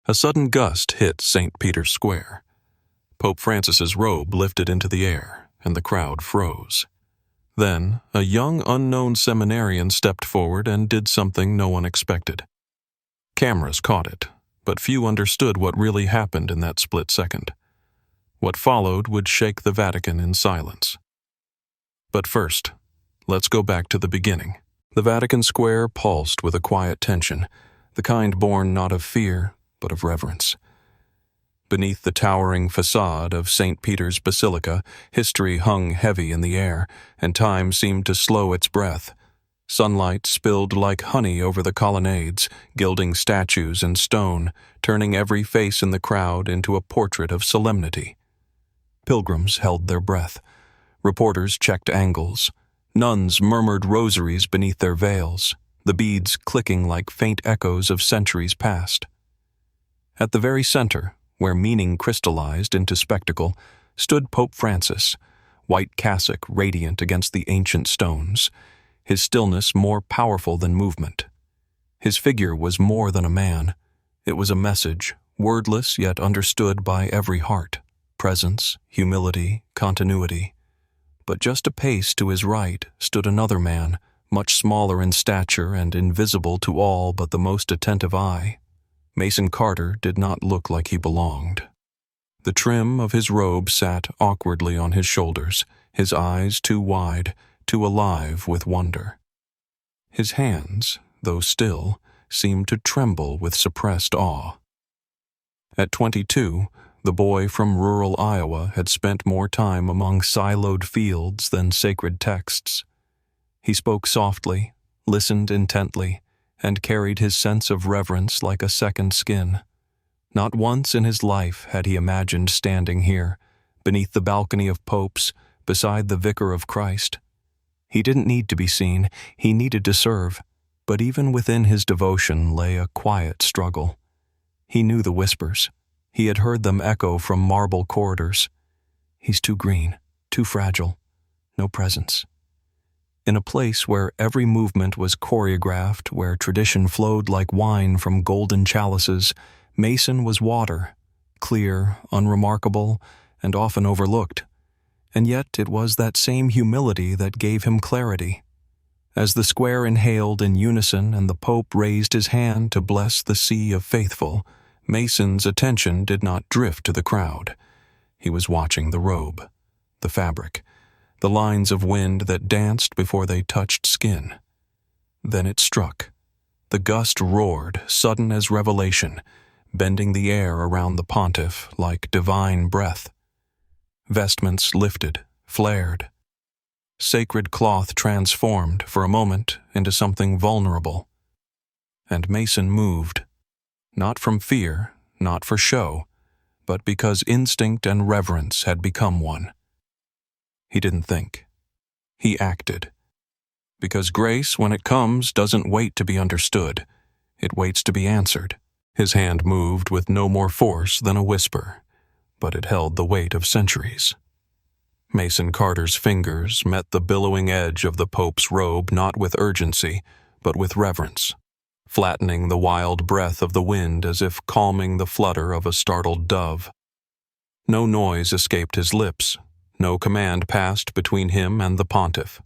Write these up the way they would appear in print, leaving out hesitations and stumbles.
A sudden gust hit St. Peter's Square. Pope Francis's robe lifted into the air, and the crowd froze. Then, a young unknown seminarian stepped forward and did something no one expected. Cameras caught it, but few understood what really happened in that split second. What followed would shake the Vatican in silence. But first, let's go back to the beginning. The Vatican Square pulsed with a quiet tension, the kind born not of fear, but of reverence. Beneath the towering facade of St. Peter's Basilica, history hung heavy in the air, and time seemed to slow its breath. Sunlight spilled like honey over the colonnades, gilding statues and stone, turning every face in the crowd into a portrait of solemnity. Pilgrims held their breath. Reporters checked angles. Nuns murmured rosaries beneath their veils, the beads clicking like faint echoes of centuries past. At the very center, where meaning crystallized into spectacle, stood Pope Francis, white cassock radiant against the ancient stones, his stillness more powerful than movement. His figure was more than a man. It was a message, wordless yet understood by every heart. Presence, humility, continuity. But just a pace to his right stood another man, much smaller in stature and invisible to all but the most attentive eye. Mason Carter did not look like he belonged. The trim of his robe sat awkwardly on his shoulders, his eyes too wide, too alive with wonder. His hands, though still, seemed to tremble with suppressed awe. At 22, the boy from rural Iowa had spent more time among siloed fields than sacred texts. He spoke softly, listened intently, and carried his sense of reverence like a second skin. Not once in his life had he imagined standing here, beneath the balcony of popes, beside the Vicar of Christ. He didn't need to be seen, he needed to serve, but even within his devotion lay a quiet struggle. He knew the whispers. He had heard them echo from marble corridors. He's too green, too fragile, no presence. In a place where every movement was choreographed, where tradition flowed like wine from golden chalices, Mason was water, clear, unremarkable, and often overlooked. And yet it was that same humility that gave him clarity. As the square inhaled in unison and the Pope raised his hand to bless the sea of faithful, Mason's attention did not drift to the crowd. He was watching the robe, the fabric, the lines of wind that danced before they touched skin. Then it struck. The gust roared, sudden as revelation, bending the air around the pontiff like divine breath. Vestments lifted, flared. Sacred cloth transformed for a moment into something vulnerable. And Mason moved. Not from fear, not for show, but because instinct and reverence had become one. He didn't think. He acted. Because grace, when it comes, doesn't wait to be understood. It waits to be answered. His hand moved with no more force than a whisper, but it held the weight of centuries. Mason Carter's fingers met the billowing edge of the Pope's robe not with urgency, but with reverence, flattening the wild breath of the wind as if calming the flutter of a startled dove. No noise escaped his lips. No command passed between him and the pontiff.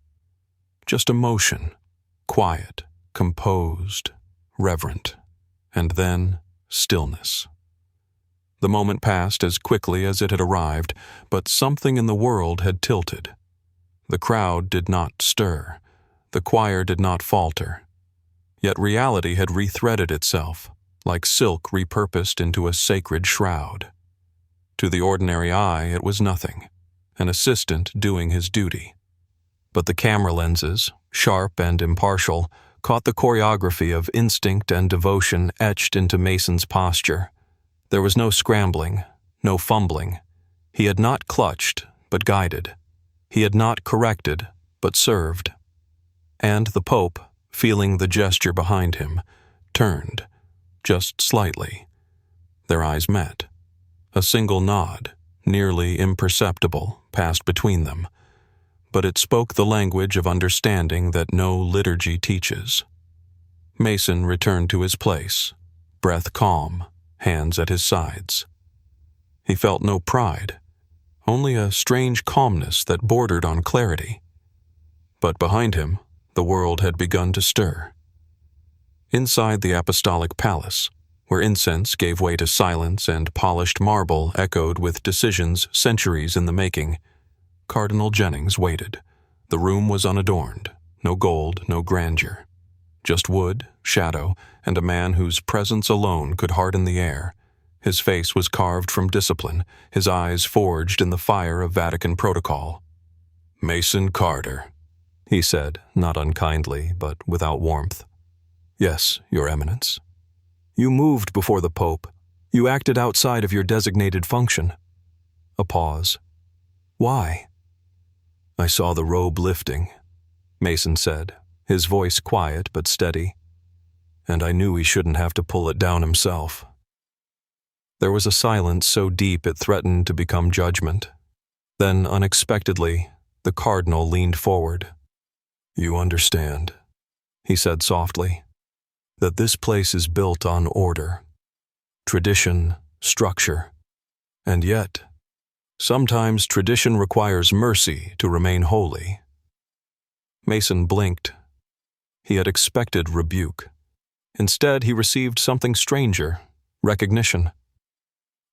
Just a motion, quiet, composed, reverent, and then stillness. The moment passed as quickly as it had arrived, but something in the world had tilted. The crowd did not stir. The choir did not falter. Yet reality had rethreaded itself, like silk repurposed into a sacred shroud. To the ordinary eye, it was nothing. An assistant doing his duty. But the camera lenses, sharp and impartial, caught the choreography of instinct and devotion etched into Mason's posture. There was no scrambling, no fumbling. He had not clutched, but guided. He had not corrected, but served. And the Pope, feeling the gesture behind him, turned, just slightly. Their eyes met. A single nod, nearly imperceptible, passed between them, but it spoke the language of understanding that no liturgy teaches. Mason returned to his place, breath calm, hands at his sides. He felt no pride, only a strange calmness that bordered on clarity. But behind him, the world had begun to stir. Inside the apostolic palace, where incense gave way to silence and polished marble echoed with decisions centuries in the making, Cardinal Jennings waited. The room was unadorned, no gold, no grandeur. Just wood, shadow, and a man whose presence alone could harden the air. His face was carved from discipline, his eyes forged in the fire of Vatican protocol. "Mason Carter," he said, not unkindly, but without warmth. "Yes, Your Eminence." "You moved before the Pope. You acted outside of your designated function." A pause. "Why?" "I saw the robe lifting," Mason said, his voice quiet but steady. "And I knew he shouldn't have to pull it down himself." There was a silence so deep it threatened to become judgment. Then, unexpectedly, the Cardinal leaned forward. "You understand," he said softly, "that this place is built on order, tradition, structure. And yet, sometimes tradition requires mercy to remain holy." Mason blinked. He had expected rebuke. Instead, he received something stranger, recognition.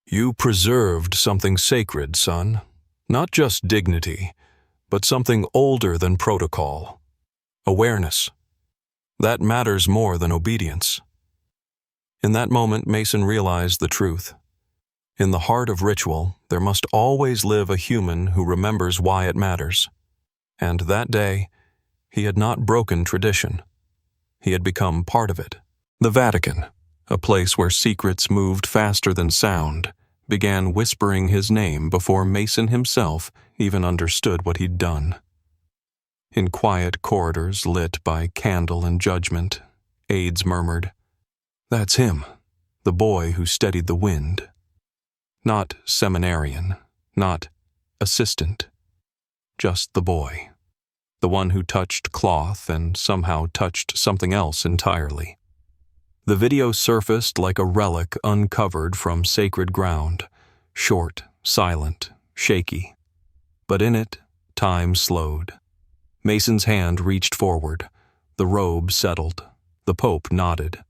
"You preserved something sacred, son. Not just dignity, but something older than protocol. Awareness. That matters more than obedience." In that moment, Mason realized the truth. In the heart of ritual, there must always live a human who remembers why it matters. And that day, he had not broken tradition. He had become part of it. The Vatican, a place where secrets moved faster than sound, began whispering his name before Mason himself even understood what he'd done. In quiet corridors lit by candle and judgment, aides murmured, "That's him, the boy who steadied the wind." Not seminarian, not assistant, just the boy. The one who touched cloth and somehow touched something else entirely. The video surfaced like a relic uncovered from sacred ground, short, silent, shaky. But in it, time slowed. Mason's hand reached forward. The robe settled. The Pope nodded.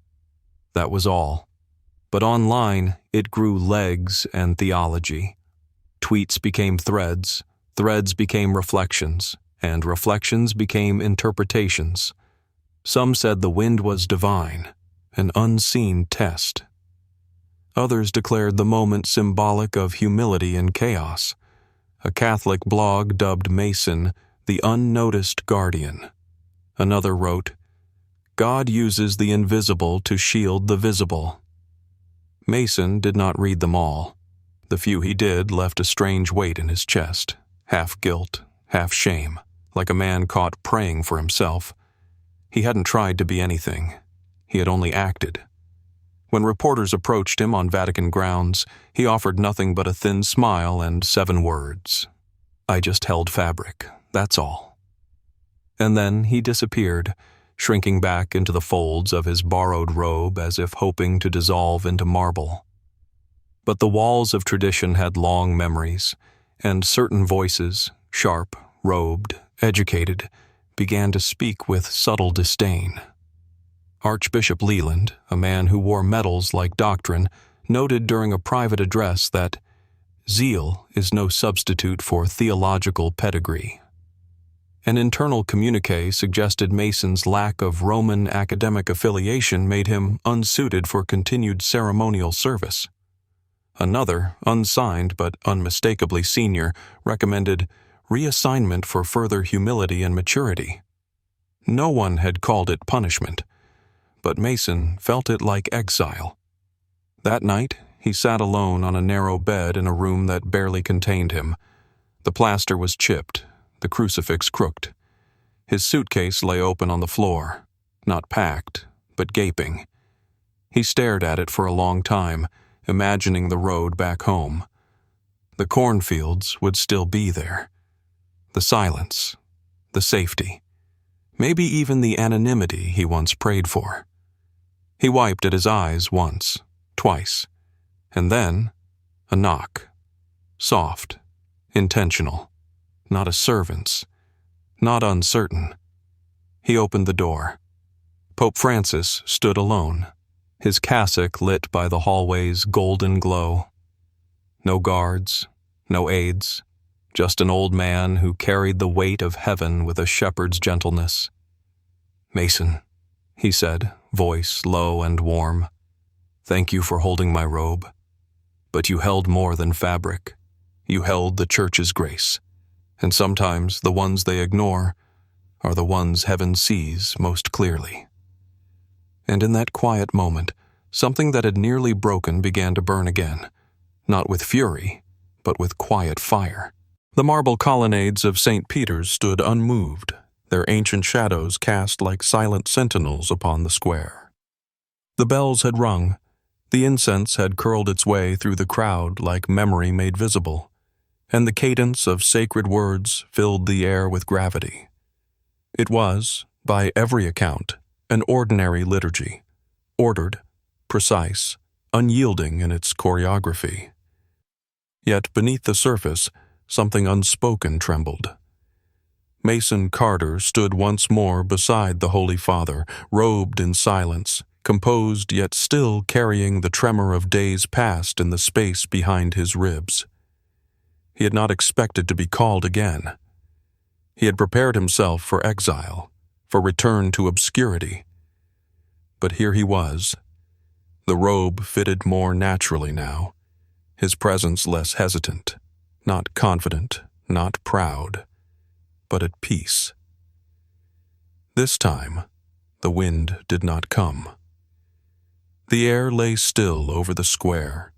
That was all. But online, it grew legs and theology. Tweets became threads, threads became reflections, and reflections became interpretations. Some said the wind was divine, an unseen test. Others declared the moment symbolic of humility and chaos. A Catholic blog dubbed Mason the unnoticed guardian. Another wrote, "God uses the invisible to shield the visible." Mason did not read them all. The few he did left a strange weight in his chest, half guilt, half shame, like a man caught praying for himself. He hadn't tried to be anything. He had only acted. When reporters approached him on Vatican grounds, he offered nothing but a thin smile and 7 words. "I just held fabric, that's all." And then he disappeared, shrinking back into the folds of his borrowed robe as if hoping to dissolve into marble. But the walls of tradition had long memories, and certain voices, sharp, robed, educated, began to speak with subtle disdain. Archbishop Leland, a man who wore medals like doctrine, noted during a private address that zeal is no substitute for theological pedigree. An internal communiqué suggested Mason's lack of Roman academic affiliation made him unsuited for continued ceremonial service. Another, unsigned but unmistakably senior, recommended reassignment for further humility and maturity. No one had called it punishment, but Mason felt it like exile. That night, he sat alone on a narrow bed in a room that barely contained him. The plaster was chipped, the crucifix crooked. His suitcase lay open on the floor, not packed, but gaping. He stared at it for a long time, imagining the road back home. The cornfields would still be there. The silence, the safety, maybe even the anonymity he once prayed for. He wiped at his eyes once, twice, And then, a knock. Soft, intentional, not a servant's, not uncertain. He opened the door. Pope Francis stood alone, his cassock lit by the hallway's golden glow. No guards, no aides, just an old man who carried the weight of heaven with a shepherd's gentleness. "Mason," he said, voice low and warm, "thank you for holding my robe. But you held more than fabric. You held the Church's grace, and sometimes the ones they ignore are the ones heaven sees most clearly." And in that quiet moment, something that had nearly broken began to burn again, not with fury, but with quiet fire. The marble colonnades of St. Peter's stood unmoved, their ancient shadows cast like silent sentinels upon the square. The bells had rung, the incense had curled its way through the crowd like memory made visible, and the cadence of sacred words filled the air with gravity. It was, by every account, an ordinary liturgy, ordered, precise, unyielding in its choreography. Yet beneath the surface, something unspoken trembled. Mason Carter stood once more beside the Holy Father, robed in silence, composed yet still carrying the tremor of days past in the space behind his ribs. He had not expected to be called again. He had prepared himself for exile, for return to obscurity. But here he was. The robe fitted more naturally now, his presence less hesitant, not confident, not proud, but at peace. This time, the wind did not come. The air lay still over the square,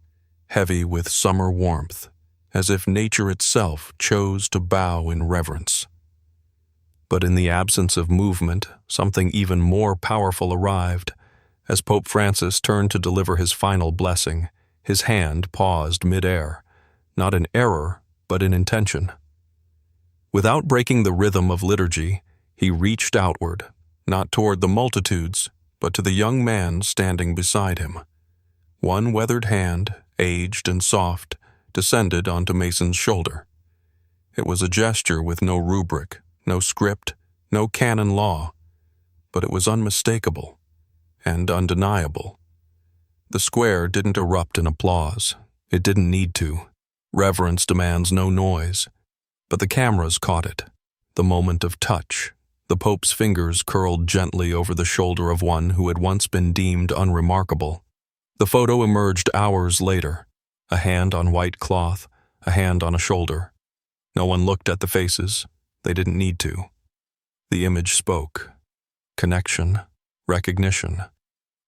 heavy with summer warmth, as if nature itself chose to bow in reverence. But in the absence of movement, something even more powerful arrived. As Pope Francis turned to deliver his final blessing, his hand paused mid-air, not in error, but in intention. Without breaking the rhythm of liturgy, he reached outward, not toward the multitudes, but to the young man standing beside him. One weathered hand, aged and soft, descended onto Mason's shoulder. It was a gesture with no rubric, no script, no canon law, but it was unmistakable and undeniable. The square didn't erupt in applause. It didn't need to. Reverence demands no noise. But the cameras caught it. The moment of touch. The Pope's fingers curled gently over the shoulder of one who had once been deemed unremarkable. The photo emerged hours later. A hand on white cloth, a hand on a shoulder. No one looked at the faces. They didn't need to. The image spoke. Connection, recognition.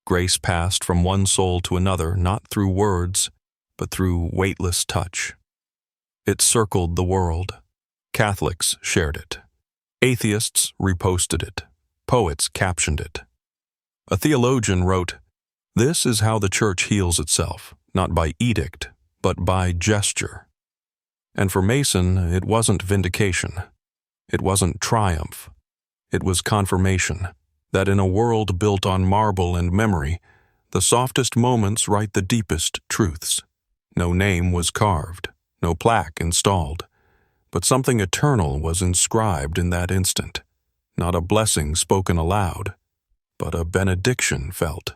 Grace passed from one soul to another, not through words, but through weightless touch. It circled the world. Catholics shared it. Atheists reposted it. Poets captioned it. A theologian wrote, "This is how the Church heals itself, not by edict, but by gesture." And for Mason, it wasn't vindication. It wasn't triumph. It was confirmation that in a world built on marble and memory, the softest moments write the deepest truths. No name was carved, no plaque installed, but something eternal was inscribed in that instant. Not a blessing spoken aloud, but a benediction felt.